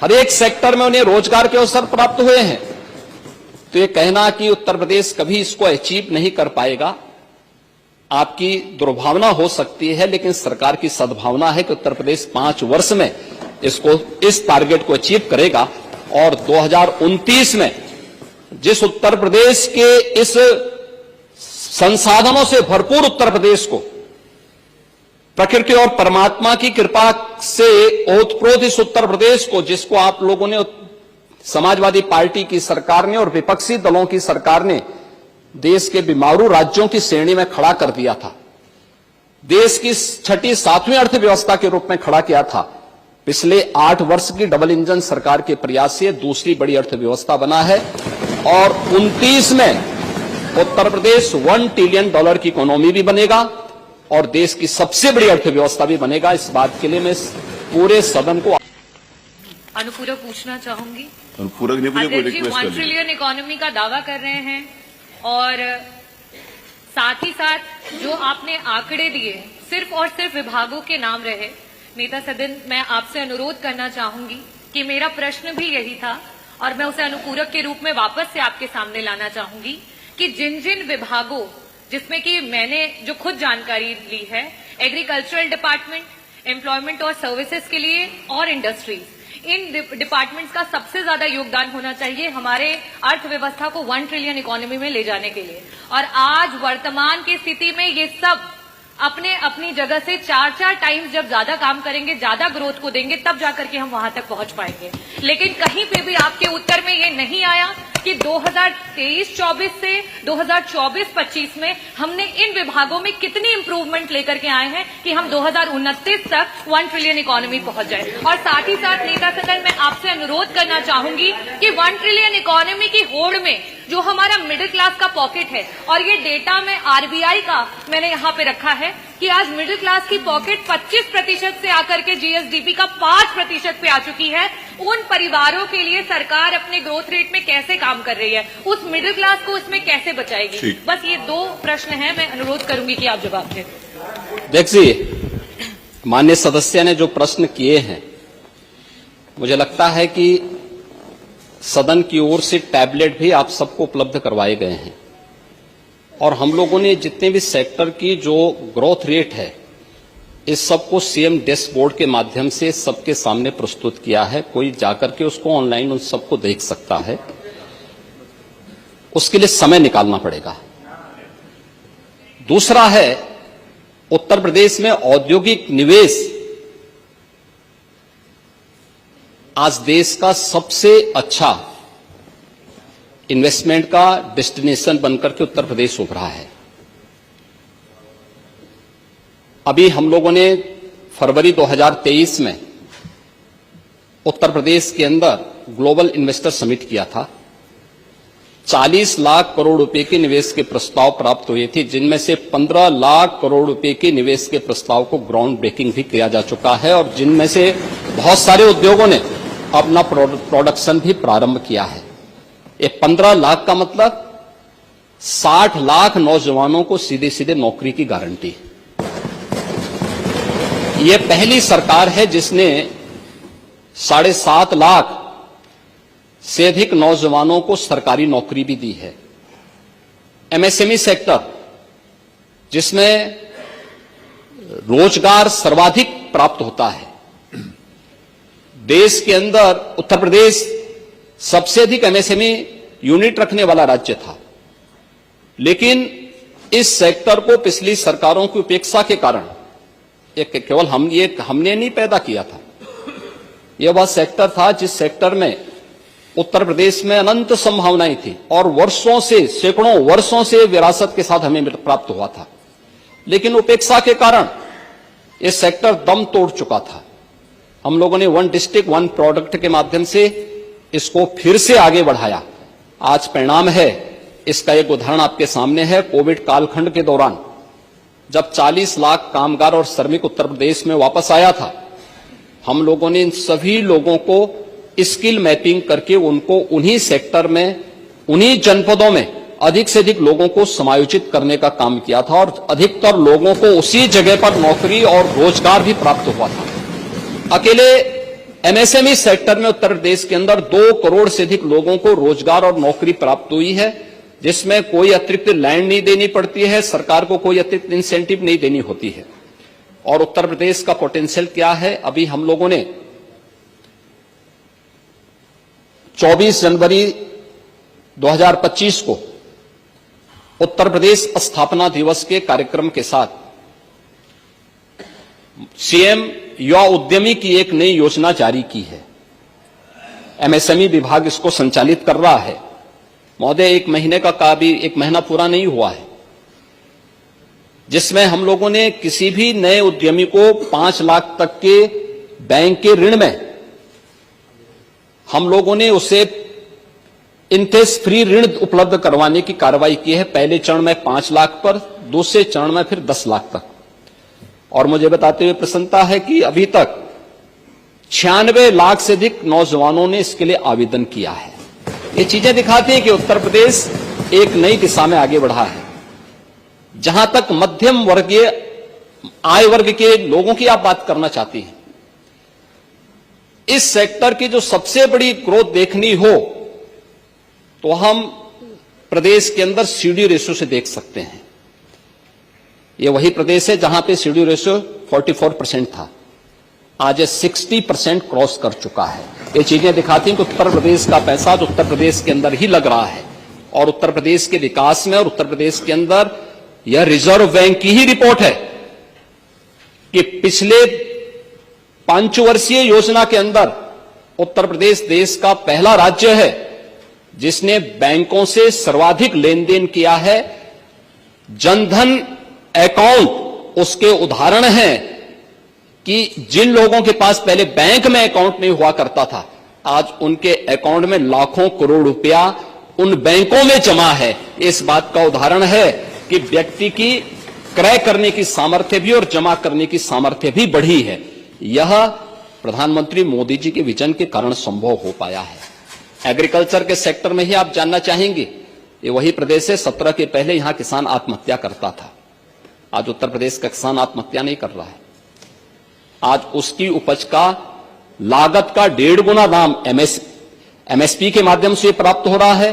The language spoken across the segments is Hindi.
हर एक सेक्टर में उन्हें रोजगार के अवसर प्राप्त हुए हैं। तो ये कहना कि उत्तर प्रदेश कभी इसको अचीव नहीं कर पाएगा, आपकी दुर्भावना हो सकती है, लेकिन सरकार की सद्भावना है कि उत्तर प्रदेश 5 वर्ष में इस टारगेट को अचीव करेगा। और 2029 में जिस उत्तर प्रदेश के इस संसाधनों से भरपूर उत्तर प्रदेश को प्रकृति और परमात्मा की कृपा से ओतप्रोत इस उत्तर प्रदेश को, जिसको आप लोगों ने, समाजवादी पार्टी की सरकार ने और विपक्षी दलों की सरकार ने देश के बीमारू राज्यों की श्रेणी में खड़ा कर दिया था, देश की 6ठी 7वीं अर्थव्यवस्था के रूप में खड़ा किया था, पिछले 8 वर्ष की डबल इंजन सरकार के प्रयास से दूसरी बड़ी अर्थव्यवस्था बना है। और 29 में उत्तर प्रदेश $1 ट्रिलियन की इकोनॉमी भी बनेगा और देश की सबसे बड़ी अर्थव्यवस्था भी बनेगा। इस बात के लिए मैं पूरे सदन को अनुपूरक पूछना चाहूंगी। अनुपूरक नहीं, मुझे अध्यक्ष जी 1 ट्रिलियन इकोनॉमी का दावा कर रहे हैं और साथ ही साथ जो आपने आंकड़े दिए सिर्फ और सिर्फ विभागों के नाम रहे। नेता सदन, मैं आपसे अनुरोध करना चाहूंगी कि मेरा प्रश्न भी यही था और मैं उसे अनुपूरक के रूप में वापस से आपके सामने लाना चाहूंगी कि जिन जिन विभागों, जिसमें कि मैंने जो खुद जानकारी ली है, एग्रीकल्चरल डिपार्टमेंट, एम्प्लॉयमेंट और सर्विसेज के लिए और इंडस्ट्रीज, इन डिपार्टमेंट्स का सबसे ज्यादा योगदान होना चाहिए हमारे अर्थव्यवस्था को 1 ट्रिलियन इकोनॉमी में ले जाने के लिए। और आज वर्तमान की स्थिति में ये सब अपने अपनी जगह से 4-4 टाइम्स जब ज्यादा काम करेंगे, ज्यादा ग्रोथ को देंगे, तब जाकर के हम वहां तक पहुंच पाएंगे। लेकिन कहीं पे भी आपके उत्तर में ये नहीं आया कि 2023-24 से 2024-25 में हमने इन विभागों में कितनी इंप्रूवमेंट लेकर के आए हैं कि हम 2029 तक 1 ट्रिलियन इकोनॉमी पहुंच जाए। और साथ ही साथ नेता सदन, मैं आपसे अनुरोध करना चाहूंगी कि 1 ट्रिलियन इकोनॉमी की होड़ में जो हमारा मिडिल क्लास का पॉकेट है, और ये डेटा में आरबीआई का मैंने यहाँ पे रखा है कि आज मिडिल क्लास की पॉकेट 25% से आकर के जीएसडीपी का 5% पे आ चुकी है। उन परिवारों के लिए सरकार अपने ग्रोथ रेट में कैसे काम कर रही है, उस मिडिल क्लास को इसमें कैसे बचाएगी? बस ये 2 प्रश्न हैं, मैं अनुरोध करूंगी कि आप जवाब दें। देखिए, माननीय सदस्य ने जो प्रश्न किए हैं, मुझे लगता है कि सदन की ओर से टैबलेट भी आप सबको उपलब्ध करवाए गए हैं और हम लोगों ने जितने भी सेक्टर की जो ग्रोथ रेट है, इस सबको सीएम डैशबोर्ड के माध्यम से सबके सामने प्रस्तुत किया है। कोई जाकर के उसको ऑनलाइन उन सबको देख सकता है। उसके लिए समय निकालना पड़ेगा। दूसरा है, उत्तर प्रदेश में औद्योगिक निवेश आज देश का सबसे अच्छा इन्वेस्टमेंट का डेस्टिनेशन बनकर के उत्तर प्रदेश उभरा है। अभी हम लोगों ने फरवरी 2023 में उत्तर प्रदेश के अंदर ग्लोबल इन्वेस्टर समिट किया था। 40 लाख करोड़ रुपए के निवेश के प्रस्ताव प्राप्त हुए थे, जिनमें से 15 लाख करोड़ रुपए के निवेश के प्रस्ताव को ग्राउंड ब्रेकिंग भी किया जा चुका है और जिनमें से बहुत सारे उद्योगों ने अपना प्रोडक्शन भी प्रारंभ किया है। ये 15 लाख का मतलब 60 लाख नौजवानों को सीधे सीधे नौकरी की गारंटी। ये पहली सरकार है जिसने 7.5 लाख से अधिक नौजवानों को सरकारी नौकरी भी दी है। एमएसएमई सेक्टर, जिसमें रोजगार सर्वाधिक प्राप्त होता है, देश के अंदर उत्तर प्रदेश सबसे अधिक एमएसएमई यूनिट रखने वाला राज्य था, लेकिन इस सेक्टर को पिछली सरकारों की उपेक्षा के कारण, केवल हमने नहीं पैदा किया था, यह वह सेक्टर था जिस सेक्टर में उत्तर प्रदेश में अनंत संभावनाएं थी और वर्षों से, सैकड़ों वर्षों से विरासत के साथ हमें प्राप्त हुआ था, लेकिन उपेक्षा के कारण यह सेक्टर दम तोड़ चुका था। हम लोगों ने 1 डिस्ट्रिक्ट 1 प्रोडक्ट के माध्यम से इसको फिर से आगे बढ़ाया। आज परिणाम है, इसका एक उदाहरण आपके सामने है। कोविड कालखंड के दौरान जब 40 लाख कामगार और श्रमिक उत्तर प्रदेश में वापस आया था, हम लोगों ने इन सभी लोगों को स्किल मैपिंग करके उनको उन्हीं सेक्टर में, उन्हीं जनपदों में अधिक से अधिक लोगों को समायोजित करने का काम किया था और अधिकतर लोगों को उसी जगह पर नौकरी और रोजगार भी प्राप्त हुआ था। अकेले एमएसएमई सेक्टर में उत्तर प्रदेश के अंदर 2 करोड़ से अधिक लोगों को रोजगार और नौकरी प्राप्त हुई है, जिसमें कोई अतिरिक्त लैंड नहीं देनी पड़ती है, सरकार को कोई अतिरिक्त इंसेंटिव नहीं देनी होती है। और उत्तर प्रदेश का पोटेंशियल क्या है, अभी हम लोगों ने 24 जनवरी 2025 को उत्तर प्रदेश स्थापना दिवस के कार्यक्रम के साथ सीएम युवा उद्यमी की एक नई योजना जारी की है। एमएसएमई विभाग इसको संचालित कर रहा है। महोदय, एक महीना पूरा नहीं हुआ है, जिसमें हम लोगों ने किसी भी नए उद्यमी को 5 लाख तक के बैंक के ऋण में हम लोगों ने उसे इंटरेस्ट फ्री ऋण उपलब्ध करवाने की कार्रवाई की है। पहले चरण में 5 लाख पर, दूसरे चरण में फिर 10 लाख तक। और मुझे बताते हुए प्रसन्नता है कि अभी तक 96 लाख से अधिक नौजवानों ने इसके लिए आवेदन किया है। ये चीजें दिखाती हैं कि उत्तर प्रदेश एक नई दिशा में आगे बढ़ा है। जहां तक मध्यम वर्गीय आय वर्ग के लोगों की आप बात करना चाहती हैं, इस सेक्टर की जो सबसे बड़ी ग्रोथ देखनी हो तो हम प्रदेश के अंदर सीडी रेशियो से देख सकते हैं। ये वही प्रदेश है जहां पे सीडी रेशियो 44% था, आज 60% क्रॉस कर चुका है। ये चीजें दिखाती हैं कि उत्तर प्रदेश का पैसा जो उत्तर प्रदेश के अंदर ही लग रहा है और उत्तर प्रदेश के विकास में और उत्तर प्रदेश के अंदर यह रिजर्व बैंक की ही रिपोर्ट है कि पिछले 5 वर्षीय योजना के अंदर उत्तर प्रदेश देश का पहला राज्य है जिसने बैंकों से सर्वाधिक लेन देन किया है। जनधन अकाउंट उसके उदाहरण हैं कि जिन लोगों के पास पहले बैंक में अकाउंट नहीं हुआ करता था, आज उनके अकाउंट में लाखों करोड़ रुपया उन बैंकों में जमा है। इस बात का उदाहरण है कि व्यक्ति की क्रय करने की सामर्थ्य भी और जमा करने की सामर्थ्य भी बढ़ी है। यह प्रधानमंत्री मोदी जी के विजन के कारण संभव हो पाया है। एग्रीकल्चर के सेक्टर में ही आप जानना चाहेंगे, ये वही प्रदेश है 17 के पहले यहां किसान आत्महत्या करता था। आज उत्तर प्रदेश का किसान आत्महत्या नहीं कर रहा है। आज उसकी उपज का लागत का 1.5 गुना दाम एमएसपी के माध्यम से प्राप्त हो रहा है।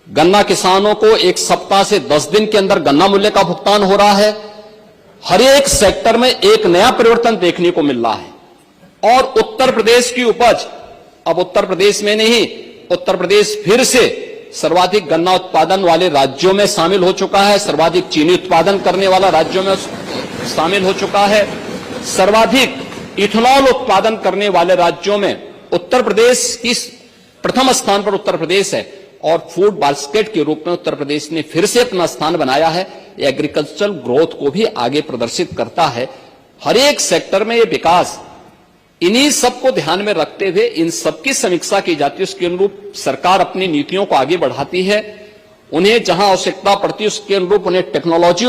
गन्ना किसानों को 1 सप्ताह से 10 दिन के अंदर गन्ना मूल्य का भुगतान हो रहा है। हर एक सेक्टर में एक नया परिवर्तन देखने को मिल रहा है। और उत्तर प्रदेश की उपज अब उत्तर प्रदेश में नहीं, उत्तर प्रदेश फिर से सर्वाधिक गन्ना उत्पादन वाले राज्यों में शामिल हो चुका है, सर्वाधिक चीनी उत्पादन करने वाला राज्यों में शामिल हो चुका है, सर्वाधिक इथेनॉल उत्पादन करने वाले राज्यों में उत्तर प्रदेश की प्रथम स्थान पर उत्तर प्रदेश है। और फूड बास्केट के रूप में उत्तर प्रदेश ने फिर से अपना स्थान बनाया है। एग्रीकल्चरल ग्रोथ को भी आगे प्रदर्शित करता है। हर एक सेक्टर में यह विकास, इन्हीं सबको ध्यान में रखते हुए इन सबकी समीक्षा की जाती है। उसके अनुरूप सरकार अपनी नीतियों को आगे बढ़ाती है। उन्हें जहां आवश्यकता पड़ती है उसके अनुरूप उन्हें टेक्नोलॉजी